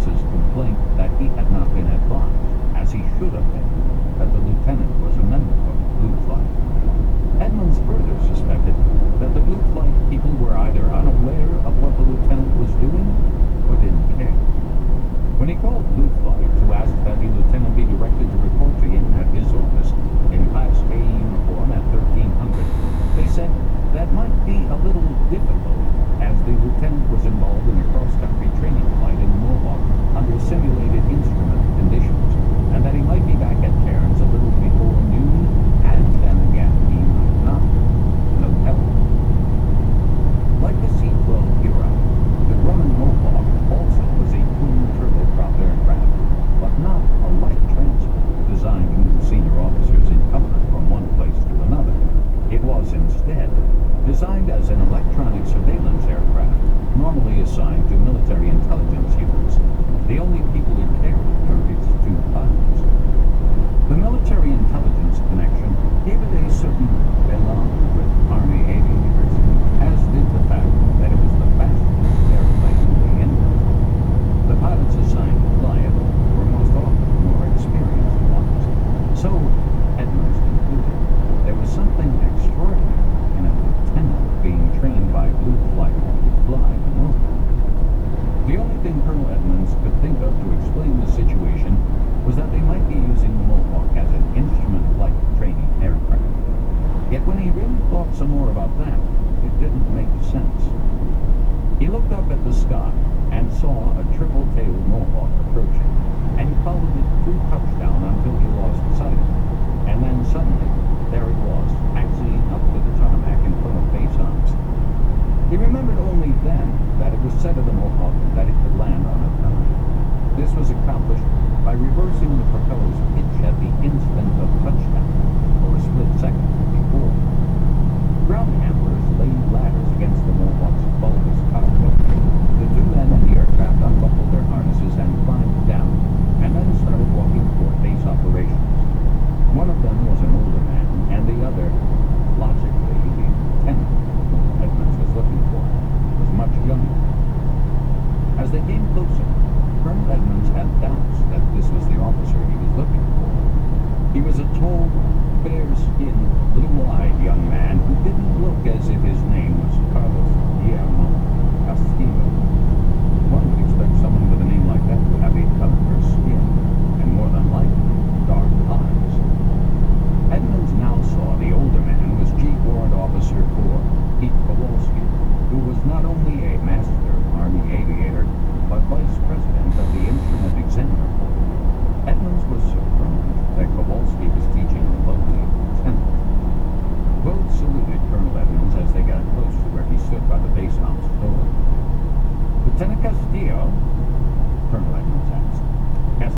Edmonds's complaint that he had not been advised, as he should have been, that the lieutenant was a member of the Blue Flight. Edmonds further suspected that the Blue Flight people were either unaware of what the lieutenant was doing or didn't care. When he called Blue Flight to ask that the lieutenant be directed to report to him at his office in Class A uniform at 1300, they said that might be a little difficult, as the lieutenant was involved in a cross-country training flight in the Mohawk under simulated instrument conditions, and that he might be back at Cairns a little before noon, and then again he might not. No telling. Like the C-12 Huron, the Grumman Mohawk also was a twin turboprop aircraft, but not a light transport designed to move senior officers in comfort from one place to another. It was instead designed as an electronic surveillance aircraft, normally assigned to military intelligence units. The only people who cared were its two pilots. The military intelligence connection gave it a certain belong with Army aviators, as did the fact that it was the fastest airplane in the Indian. The pilots assigned to fly it were most often more experienced ones. So, Edmonds concluded, there was something extraordinary in a lieutenant being trained by Blue Flight to fly the Mohawk. The only thing Colonel Edmonds could think of to explain the situation was that they might be using the Mohawk as an instrument flight training aircraft. Yet when he really thought some more about that, it didn't make sense. He looked up at the sky and saw a triple-tailed Mohawk approaching, and he followed it through touchdown until he lost sight of it. And then suddenly, there it was, taxiing up to the tarmac in front of base ops. He remembered only then that it was said of the Mohawk that it could land on a dime. This was accomplished by reversing the propeller's pitch at the instant of touchdown, or a split second before. Ground handlers laid ladders against the Mohawk's bulbous cockpit. The two men in the aircraft unbuckled their harnesses and climbed down, and then started walking toward base operations. One of them was an older man, and the other, logically, the lieutenant Edmonds was looking for, was much younger. As they came closer, Colonel Edmonds had doubts that this was the officer he was looking for. He was a tall, fair-skinned,